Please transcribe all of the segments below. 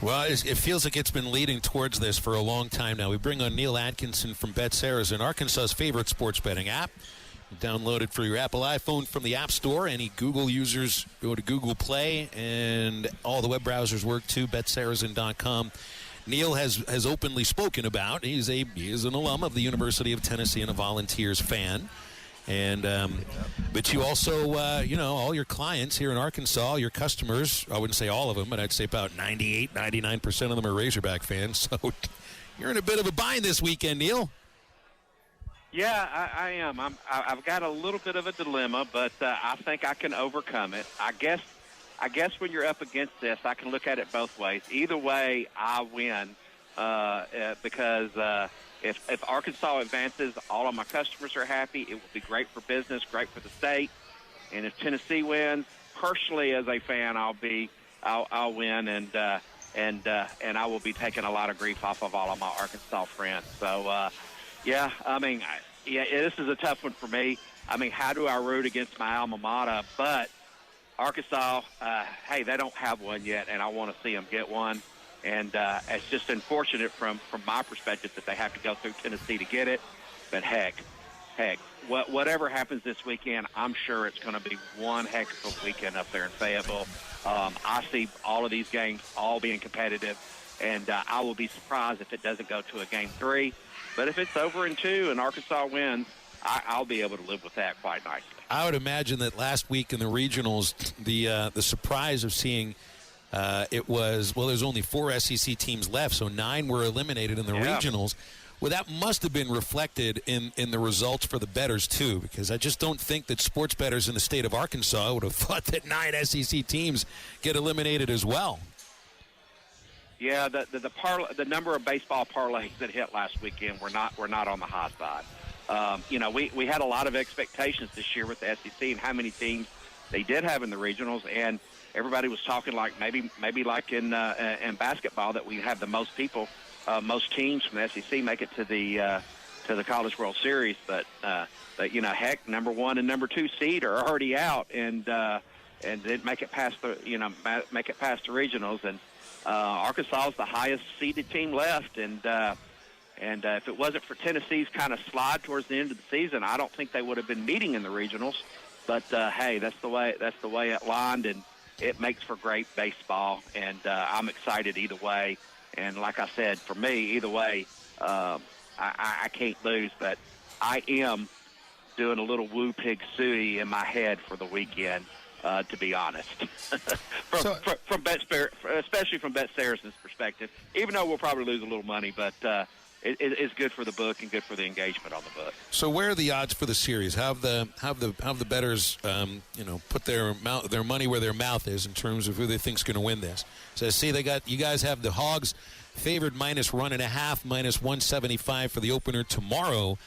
Well, it feels like it's been leading towards this for a long time now. We bring on Neal Atkinson from BetSaracen's, Arkansas's favorite sports betting app. Download it for your Apple iPhone from the App Store. Any Google users, go to Google Play, and all the web browsers work too, BetSaracen.com. Neal has openly spoken about, he is an alum of the University of Tennessee and a Volunteers fan. And but you also, all your clients here in Arkansas, your customers, I wouldn't say all of them, but I'd say about 98, 99% of them are Razorback fans. So you're in a bit of a bind this weekend, Neal. Yeah, I am. I've got a little bit of a dilemma, but I think I can overcome it. I guess when you're up against this, I can look at it both ways. Either way, I win because if Arkansas advances, all of my customers are happy. It will be great for business, great for the state. And if Tennessee wins, personally as a fan, I'll win, and I will be taking a lot of grief off of all of my Arkansas friends. So, this is a tough one for me. I mean, how do I root against my alma mater? But Arkansas, hey, they don't have one yet, and I want to see them get one. And it's just unfortunate from my perspective that they have to go through Tennessee to get it. But heck, whatever happens this weekend, I'm sure it's going to be one heck of a weekend up there in Fayetteville. I see all of these games all being competitive, and I will be surprised if it doesn't go to a Game 3. But if it's over in 2 and Arkansas wins, I'll be able to live with that quite nicely. I would imagine that last week in the regionals, the surprise of seeing there's only 4 SEC teams left, so 9 were eliminated in the regionals. Well, that must have been reflected in the results for the bettors, too, because I just don't think that sports bettors in the state of Arkansas would have thought that 9 SEC teams get eliminated as well. Yeah, the number of baseball parlays that hit last weekend were not on the high side. We had a lot of expectations this year with the SEC and how many teams they did have in the regionals, and everybody was talking like maybe like in basketball that we have the most people, most teams from the SEC make it to the College World Series, but heck, number 1 and number 2 seed are already out, and didn't make it past the regionals, and Arkansas is the highest seeded team left, and if it wasn't for Tennessee's kind of slide towards the end of the season, I don't think they would have been meeting in the regionals. But hey, that's the way it lined, and it makes for great baseball, and I'm excited either way. And like I said, for me, either way, I can't lose. But I am doing a little woo pig suey in my head for the weekend, to be honest. Especially from BetSaracen's perspective, even though we'll probably lose a little money, but it's good for the book and good for the engagement on the book. So where are the odds for the series? Have the bettors put their money where their mouth is in terms of who they think's going to win this? So I see you guys have the Hogs favored -1.5, -175 for the opener tomorrow.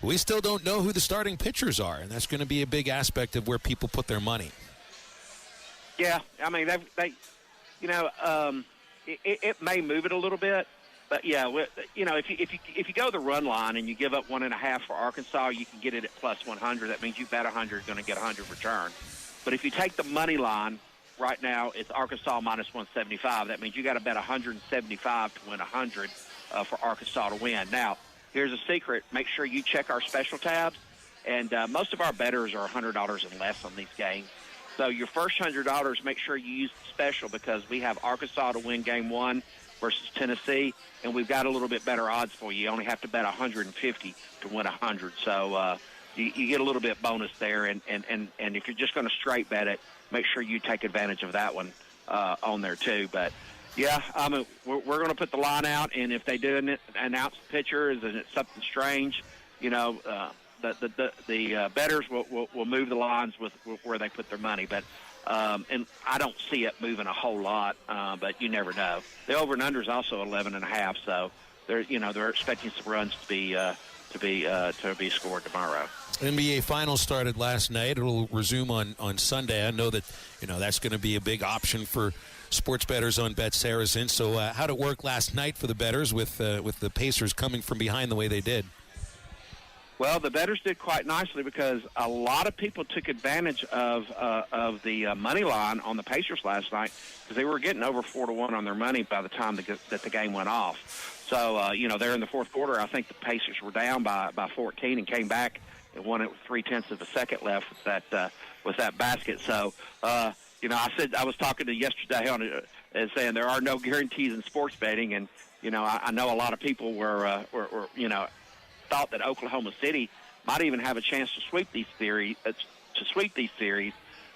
We still don't know who the starting pitchers are, and that's going to be a big aspect of where people put their money. Yeah, I mean, it may move it a little bit, but yeah, if you go the run line and you give up 1.5 for Arkansas, you can get it at +100. That means you bet 100, you're going to get 100 return. But if you take the money line, right now it's Arkansas -175. That means you got to bet 175 to win 100 for Arkansas to win. Now, here's a secret. Make sure you check our special tabs, and most of our bettors are $100 and less on these games. So your first $100, make sure you use the special, because we have Arkansas to win Game 1 versus Tennessee, and we've got a little bit better odds for you. You only have to bet 150 to win 100. So you get a little bit bonus there, and if you're just going to straight bet it, make sure you take advantage of that one on there too. But yeah, we're going to put the line out, and if they do announce the pitchers and it's something strange, the bettors will move the lines with where they put their money. But and I don't see it moving a whole lot, but you never know. The over and under is also 11.5, so they're expecting some runs to be scored tomorrow. NBA Finals started last night. It'll resume on Sunday. I know that that's going to be a big option for sports bettors on BetSaracen. So how did it work last night for the bettors with the Pacers coming from behind the way they did? Well, the bettors did quite nicely because a lot of people took advantage of the money line on the Pacers last night because they were getting over 4-1 on their money by the time that the game went off. So, there in the fourth quarter, I think the Pacers were down by 14 and came back and won it with 0.3 of a second left with that basket. So, I was talking to yesterday on it and saying there are no guarantees in sports betting, and I know a lot of people were thought that Oklahoma City might even have a chance to sweep these series.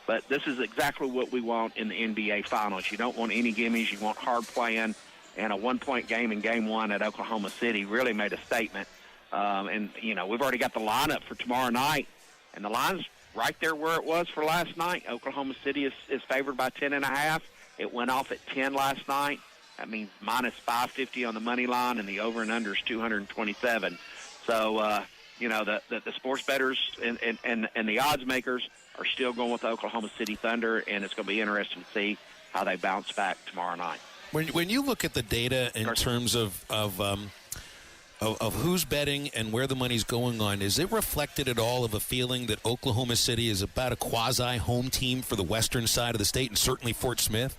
But this is exactly what we want in the NBA Finals. You don't want any gimmies. You want hard playing. And a 1-point game in Game 1 at Oklahoma City really made a statement. We've already got the lineup for tomorrow night, and the line's right there where it was for last night. Oklahoma City is favored by 10.5. It went off at 10 last night. That means minus 550 on the money line, and the over and under is 227. So, the sports bettors and the odds makers are still going with the Oklahoma City Thunder, and it's going to be interesting to see how they bounce back tomorrow night. When you look at the data in terms of who's betting and where the money's going on, is it reflected at all of a feeling that Oklahoma City is about a quasi-home team for the western side of the state and certainly Fort Smith?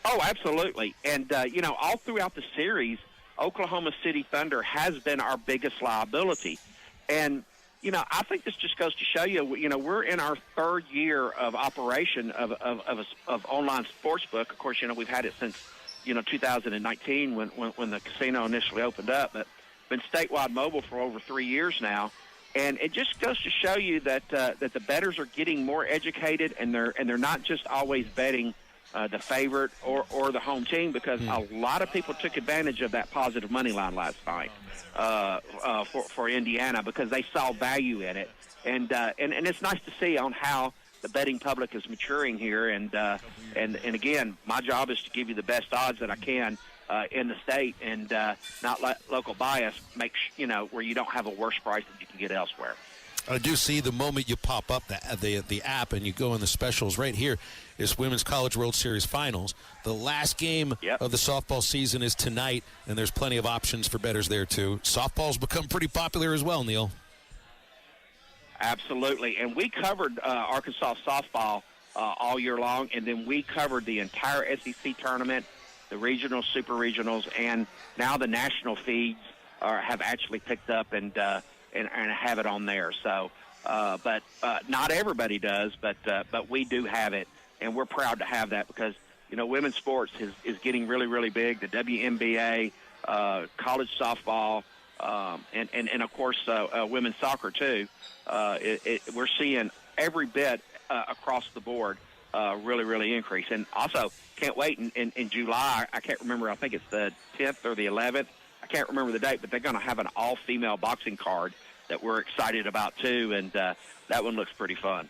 Oh, absolutely. And, all throughout the series, Oklahoma City Thunder has been our biggest liability. And, I think this just goes to show you, we're in our third year of operation of online sportsbook. Of course, we've had it since, 2019 when the casino initially opened up, but been statewide mobile for over 3 years now. And it just goes to show you that the bettors are getting more educated, and they're not just always betting the favorite or the home team, because a lot of people took advantage of that positive money line last night for Indiana because they saw value in it, and it's nice to see on how the betting public is maturing here, and again, my job is to give you the best odds that I can in the state, and not let local bias make where you don't have a worse price that you can get elsewhere. I do see the moment you pop up the app and you go in the specials right here is Women's College World Series Finals. The last game of the softball season is tonight, and there's plenty of options for bettors there too. Softball's become pretty popular as well, Neal. Absolutely, and we covered Arkansas softball all year long, and then we covered the entire SEC tournament, the regionals, super regionals, and now the national feeds have actually picked up and have it on there. So, but not everybody does, but we do have it, and we're proud to have that because women's sports is getting really, really big. The WNBA, college softball, and of course women's soccer too. We're seeing every bit across the board really, really increase, and also can't wait in July. I can't remember. I think it's the 10th or the 11th. I can't remember the date, but they're going to have an all-female boxing card that we're excited about, too, and that one looks pretty fun.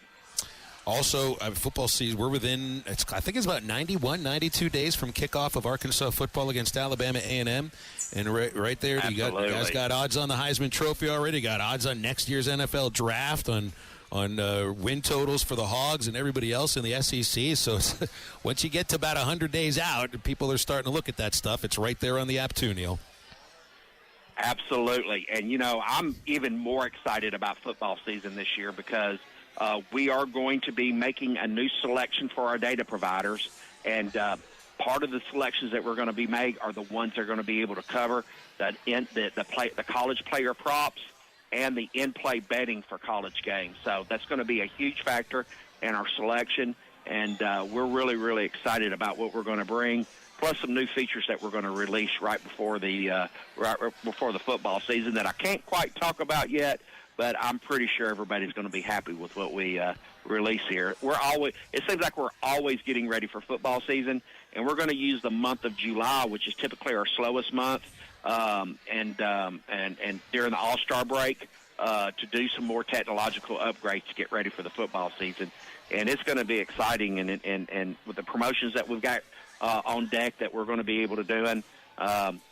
Also, football season, we're within, I think it's about 91, 92 days from kickoff of Arkansas football against Alabama A&M. And right there, you guys got odds on the Heisman Trophy already, got odds on next year's NFL draft, on win totals for the Hogs and everybody else in the SEC. So once you get to about 100 days out, people are starting to look at that stuff. It's right there on the app, too, Neal. Absolutely. And, I'm even more excited about football season this year because we are going to be making a new selection for our data providers. And part of the selections that we're going to be made are the ones that are going to be able to cover the college player props and the in-play betting for college games. So that's going to be a huge factor in our selection. And we're really, really excited about what we're going to bring, plus some new features that we're going to release right before the football season that I can't quite talk about yet, but I'm pretty sure everybody's going to be happy with what we release here. It seems like we're always getting ready for football season, and we're going to use the month of July, which is typically our slowest month, and during the All-Star break to do some more technological upgrades to get ready for the football season. And it's going to be exciting, and with the promotions that we've got on deck that we're going to be able to do, and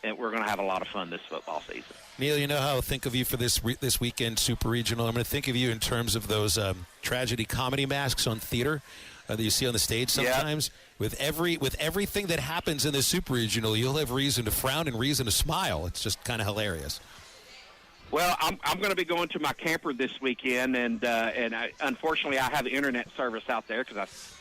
we're going to have a lot of fun this football season. Neal, you know how I think of you for this weekend Super Regional. I'm going to think of you in terms of those tragedy comedy masks on theater that you see on the stage sometimes. Yep. With everything that happens in the Super Regional, you'll have reason to frown and reason to smile. It's just kind of hilarious. Well, I'm going to be going to my camper this weekend, and unfortunately, I have internet service out there because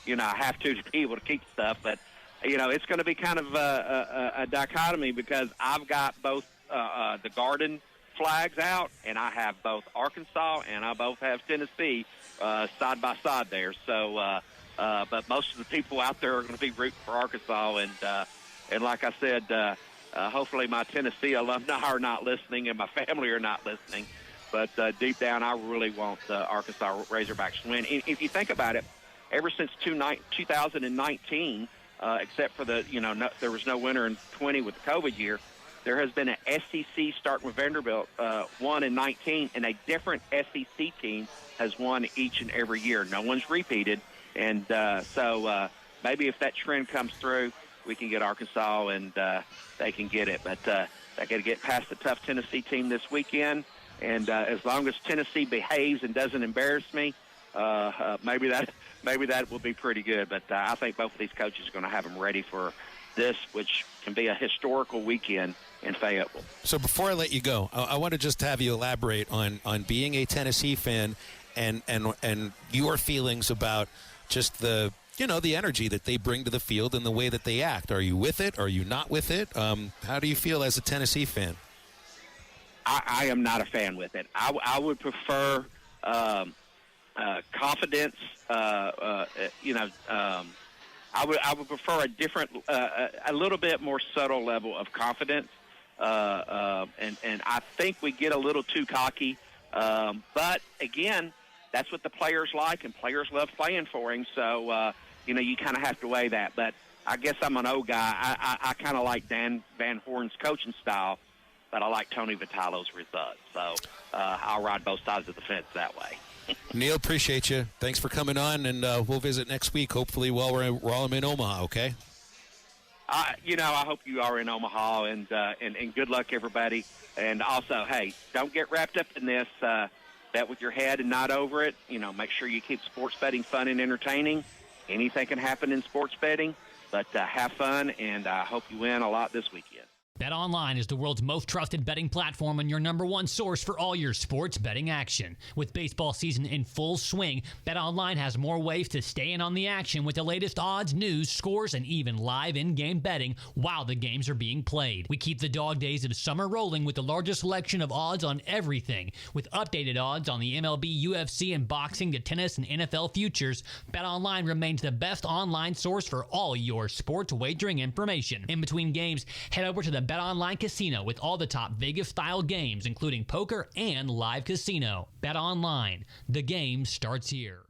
I have to be able to keep stuff. But it's going to be kind of a dichotomy because I've got both the Garden flags out, and I have both Arkansas and I both have Tennessee side by side there. So, but most of the people out there are going to be rooting for Arkansas, and like I said. Hopefully my Tennessee alumni are not listening and my family are not listening. But deep down, I really want the Arkansas Razorbacks to win. If you think about it, ever since 2019, except for there was no winner in 20 with the COVID year, there has been an SEC starting with Vanderbilt, won in 19, and a different SEC team has won each and every year. No one's repeated. And so maybe if that trend comes through, we can get Arkansas and they can get it. But they got to get past the tough Tennessee team this weekend. And as long as Tennessee behaves and doesn't embarrass me, maybe that will be pretty good. But I think both of these coaches are going to have them ready for this, which can be a historical weekend in Fayetteville. So before I let you go, I want to just have you elaborate on being a Tennessee fan and your feelings about just the energy that they bring to the field and the way that they act. Are you with it? Are you not with it? How do you feel as a Tennessee fan? I am not a fan with it. I would prefer confidence. I would prefer a different, a little bit more subtle level of confidence. And I think we get a little too cocky. But again, that's what the players like, and players love playing for him. So, you kind of have to weigh that. But I guess I'm an old guy. I kind of like Dan Van Horn's coaching style, but I like Tony Vitello's results. So I'll ride both sides of the fence that way. Neal, appreciate you. Thanks for coming on, and we'll visit next week, hopefully while we're all in Omaha, okay? I hope you are in Omaha, and good luck, everybody. And also, hey, don't get wrapped up in this. Bet with your head and not over it. Make sure you keep sports betting fun and entertaining. Anything can happen in sports betting, but have fun, and I hope you win a lot this weekend. BetOnline is the world's most trusted betting platform and your number one source for all your sports betting action. With baseball season in full swing, BetOnline has more ways to stay in on the action with the latest odds, news, scores, and even live in-game betting while the games are being played. We keep the dog days of summer rolling with the largest selection of odds on everything. With updated odds on the MLB, UFC, and boxing to tennis and NFL futures, BetOnline remains the best online source for all your sports wagering information. In between games, head over to the BetOnline Casino with all the top Vegas-style games, including poker and live casino. BetOnline, the game starts here.